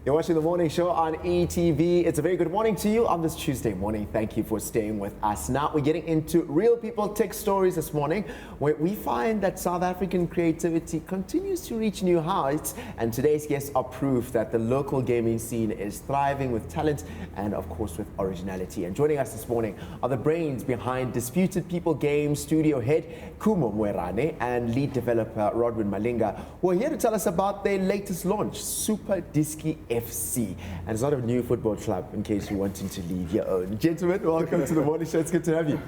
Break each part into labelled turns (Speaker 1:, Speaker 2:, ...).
Speaker 1: You're watching The Morning Show on ETV. It's a very good morning to you on this Tuesday morning. Thank you for staying with us. Now we're getting into real people tech stories this morning, where we find that South African creativity continues to reach new heights, and today's guests are proof that the local gaming scene is thriving with talent and of course with originality. And joining us this morning are the brains behind Disputed People Games studio head Kumo Mwerane and lead developer Rodwin Malinga, who are here to tell us about their latest launch, Super Diski FC. And it's not a new football club, in case you're wanting to leave your own. Gentlemen, welcome to The Morning Show. It's good to have you.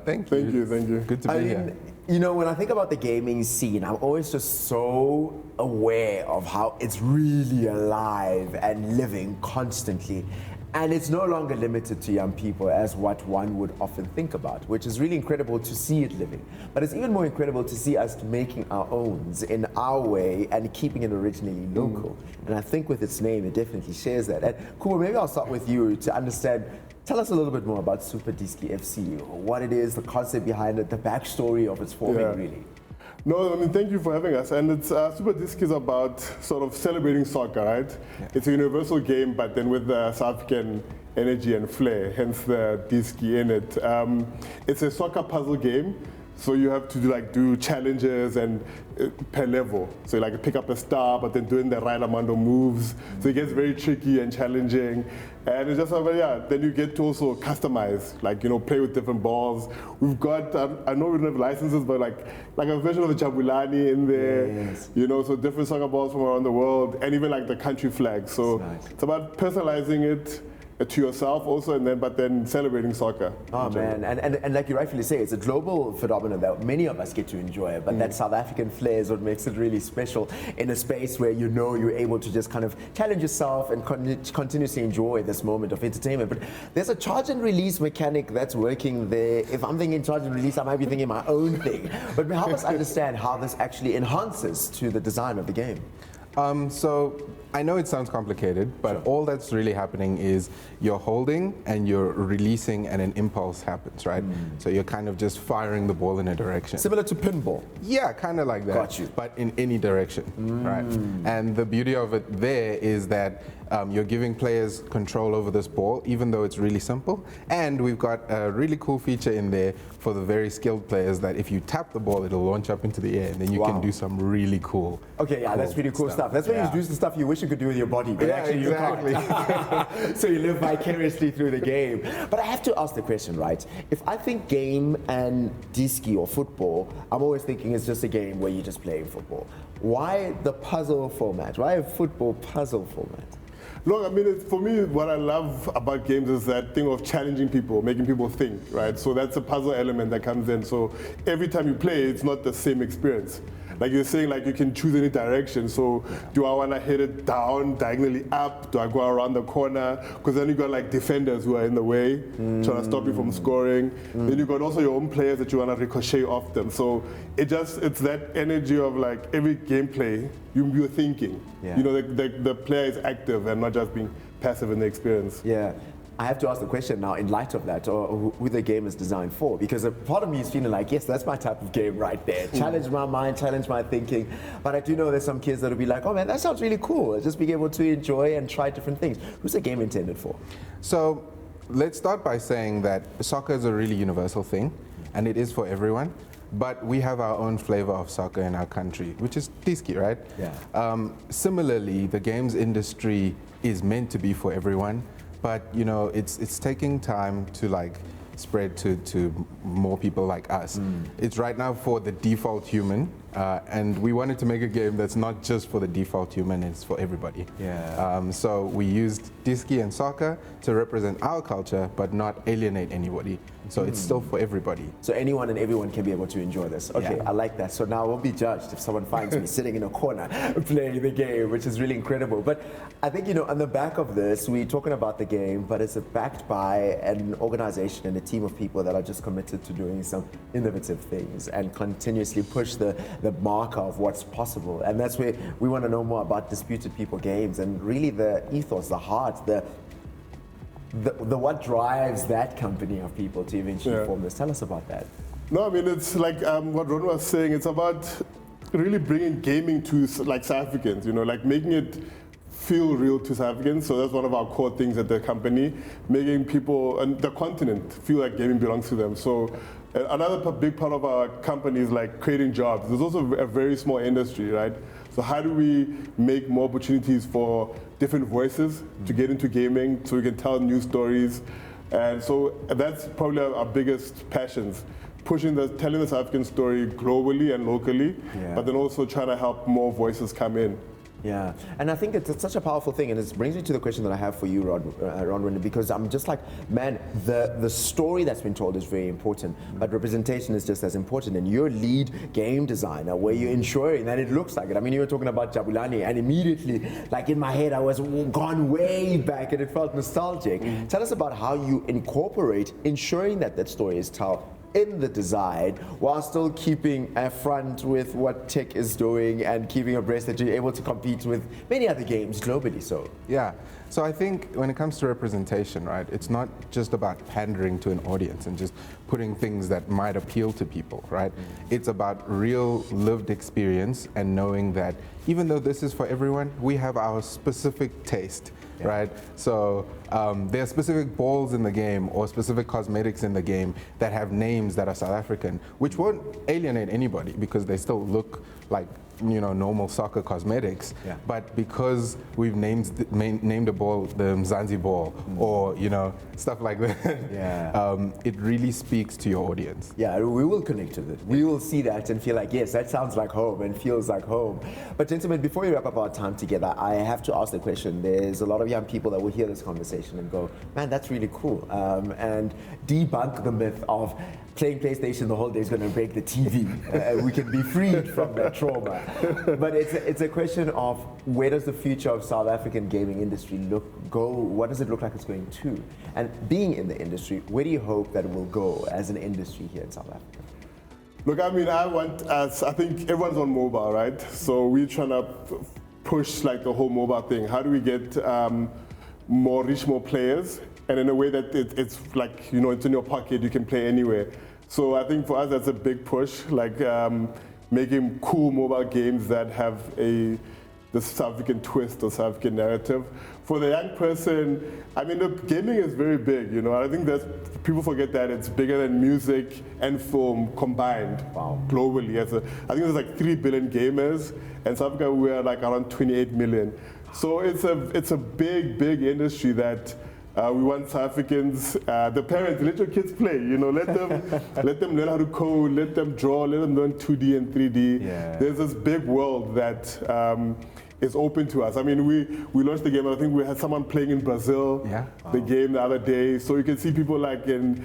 Speaker 2: Thank you. Good to be here.
Speaker 1: You know, when I think about the gaming scene, I'm always just so aware of how it's really alive and living constantly. And it's no longer limited to young people as what one would often think about, which is really incredible to see it living. But it's even more incredible to see us making our owns in our way and keeping it originally local. And I think with its name, it definitely shares that. And Kumo, maybe I'll start with you to understand. Tell us a little bit more about Super Diski FC, what it is, the concept behind it, the backstory of its forming, really.
Speaker 2: No, I mean, thank you for having us. And it's Super Diski is about sort of celebrating soccer, right? Yeah. It's a universal game, but then with the South African energy and flair, hence the Diski in it. It's a soccer puzzle game. So you have to do challenges and per level. So you pick up a star, but then doing the right amount of moves. So it gets very tricky and challenging. And it's just then you get to also customize, play with different balls. We've got, I know we don't have licenses, but like a version of the Jabulani in there, yes. So different soccer balls from around the world, and even the country flag. So nice. It's about personalizing it to yourself also, but then celebrating soccer.
Speaker 1: Oh man, and like you rightfully say, it's a global phenomenon that many of us get to enjoy, but that South African flair is what makes it really special in a space where you're able to just kind of challenge yourself and continuously enjoy this moment of entertainment. But there's a charge and release mechanic that's working there. If I'm thinking charge and release, I might be thinking my own thing. But help us understand how this actually enhances to the design of the game.
Speaker 3: So I know it sounds complicated, but sure. All that's really happening is you're holding and you're releasing and an impulse happens, right? So you're kind of just firing the ball in a direction.
Speaker 1: Similar to pinball?
Speaker 3: Yeah, kind of like that.
Speaker 1: Got you.
Speaker 3: But in any direction, right? And the beauty of it there is that you're giving players control over this ball, even though it's really simple. And we've got a really cool feature in there for the very skilled players that if you tap the ball, it'll launch up into the air, and then you can do some really cool.
Speaker 1: Okay, yeah, that's pretty cool stuff. That's when you do the stuff you wish you could do with your body, but actually
Speaker 3: exactly.
Speaker 1: You can't. So you live vicariously through the game. But I have to ask the question, right? If I think game and diski or football, I'm always thinking it's just a game where you're just playing football. Why the puzzle format? Why a football puzzle format?
Speaker 2: Look, I mean, for me, what I love about games is that thing of challenging people, making people think, right? So that's a puzzle element that comes in. So every time you play, it's not the same experience. Like you're saying, you can choose any direction. So do I want to hit it down, diagonally up? Do I go around the corner? Because then you got defenders who are in the way, trying to stop you from scoring. Then you got also your own players that you want to ricochet off them. So it's that energy of every gameplay, you're thinking.
Speaker 1: Yeah.
Speaker 2: The player is active and not just being passive in the experience.
Speaker 1: Yeah. I have to ask the question now in light of that, or who the game is designed for, because a part of me is feeling like, yes, that's my type of game right there. Challenge my mind, challenge my thinking. But I do know there's some kids that'll be like, oh man, that sounds really cool. Just being able to enjoy and try different things. Who's the game intended for?
Speaker 3: So let's start by saying that soccer is a really universal thing, and it is for everyone. But we have our own flavor of soccer in our country, which is diski, right?
Speaker 1: Yeah.
Speaker 3: Similarly, the games industry is meant to be for everyone. But it's taking time to spread to more people like us. It's right now for the default human, and we wanted to make a game that's not just for the default human, it's for everybody.
Speaker 1: Yeah.
Speaker 3: So we used diski and soccer to represent our culture, but not alienate anybody. So it's still for everybody.
Speaker 1: So anyone and everyone can be able to enjoy this. Okay,
Speaker 3: Yeah.
Speaker 1: I like that. So now I won't be judged if someone finds me sitting in a corner playing the game, which is really incredible. But I think, on the back of this, we're talking about the game, but it's backed by an organization and a team of people that are just committed to doing some innovative things and continuously push the marker of what's possible. And that's where we want to know more about Disputed People Games and really the ethos, the heart, the what drives that company of people to eventually form this. Tell us about that.
Speaker 2: No, I mean, it's like what Ron was saying, it's about really bringing gaming to South Africans, making it feel real to South Africans. So that's one of our core things at the company, making people and the continent feel like gaming belongs to them. So another big part of our company is like creating jobs. There's also a very small industry, right? So how do we make more opportunities for different voices to get into gaming so we can tell new stories? And so that's probably our biggest passions, telling the South African story globally and locally, but then also trying to help more voices come in.
Speaker 1: Yeah, and I think it's such a powerful thing, and it brings me to the question that I have for you, Ron, because I'm just like, man, the story that's been told is very important, but representation is just as important, and you're lead game designer, where you're ensuring that it looks like it. I mean, you were talking about Jabulani, and immediately, like in my head, I was gone way back, and it felt nostalgic. Tell us about how you incorporate ensuring that that story is told in the design, while still keeping a front with what tech is doing and keeping abreast that you're able to compete with many other games globally. So
Speaker 3: yeah, so I think when it comes to representation, right, it's not just about pandering to an audience and just putting things that might appeal to people, right? It's about real lived experience and knowing that even though this is for everyone, we have our specific taste. Right, so there are specific balls in the game or specific cosmetics in the game that have names that are South African, which won't alienate anybody because they still look like, you know, normal soccer cosmetics. But because we've named a ball the Mzansi ball, or you know, stuff like that, it really speaks to your audience.
Speaker 1: Yeah, we will connect with it. We will see that and feel like, yes, that sounds like home and feels like home. But gentlemen, before we wrap up our time together, I have to ask the question. There's a lot of young people that will hear this conversation and go, man, that's really cool, and debunk the myth of playing PlayStation the whole day is going to break the TV. We can be freed from that trauma. But it's a question of where does the future of South African gaming industry go? What does it look like it's going to? And being in the industry, where do you hope that it will go as an industry here in South Africa?
Speaker 2: Look, I mean, I think everyone's on mobile, right? So we're trying to push like the whole mobile thing. How do we get reach more players? And in a way that it's like, you know, it's in your pocket, you can play anywhere. So I think for us, that's a big push, like making cool mobile games that have the South African twist or South African narrative. For the young person, I mean, look, gaming is very big, you know. I think that people forget that it's bigger than music and film combined globally. I think there's like 3 billion gamers, and South Africa, we are like around 28 million. So it's a big, big industry that we want South Africans, the parents, let your kids play, you know, let them learn how to code, let them draw, let them learn 2D and 3D. There's this big world that is open to us. I mean, we launched the game, I think we had someone playing in Brazil, the game the other day, so you can see people like in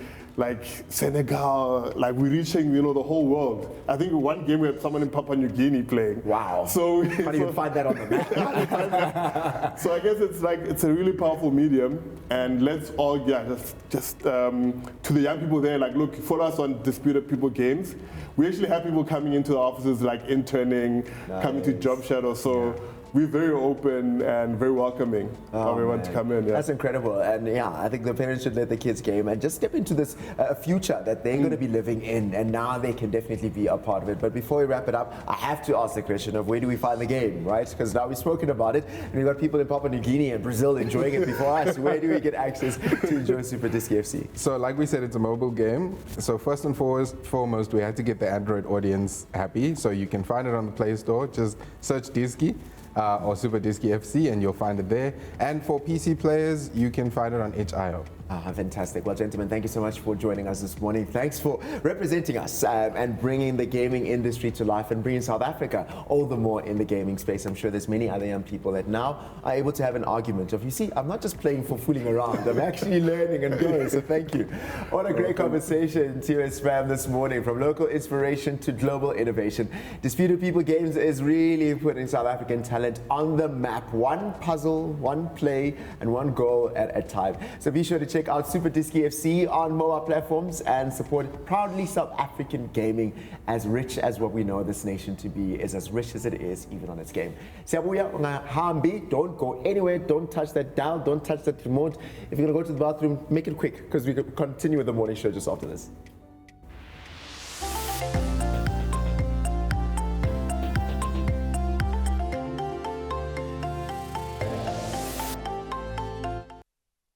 Speaker 2: Senegal, like we're reaching, you know, the whole world. I think one game we had someone in Papua New Guinea playing.
Speaker 1: Wow.
Speaker 2: So
Speaker 1: how do you find that on the map?
Speaker 2: So I guess it's a really powerful medium, and let's all just to the young people there, like, look, follow us on Disputed People Games. We actually have people coming into the offices, like interning, coming to job shadow. So we're very open and very welcoming of everyone to come in.
Speaker 1: That's incredible. And I think the parents should let the kids game and just step into this future that they're going to be living in, and now they can definitely be a part of it. But before we wrap it up, I have to ask the question of where do we find the game, right? Because now we've spoken about it, and we've got people in Papua New Guinea and Brazil enjoying it before us. Where do we get access to enjoy Super Disc FC?
Speaker 3: So like we said, it's a mobile game. So first and foremost, we had to get the Android audience happy. So you can find it on the Play Store. Just search Disky. Or Super Disc FC, and you'll find it there. And for PC players, you can find it on itch.io.
Speaker 1: Fantastic. Well, gentlemen, thank you so much for joining us this morning. Thanks for representing us and bringing the gaming industry to life and bringing South Africa all the more in the gaming space. I'm sure there's many other young people that now are able to have an argument of, you see, I'm not just playing for fooling around, I'm actually learning and growing, so thank you. What a great conversation to spam this morning, from local inspiration to global innovation. Disputed People Games is really putting South African talent on the map. One puzzle, one play, and one goal at a time. So be sure to check out Super Disc FC on mobile platforms and support proudly South African gaming, as rich as what we know this nation to be, is as rich as it is even on its game. Siyabuya ungahambi, don't go anywhere, don't touch that dial, don't touch that remote. If you're going to go to the bathroom, make it quick, because we continue with the morning show just after this.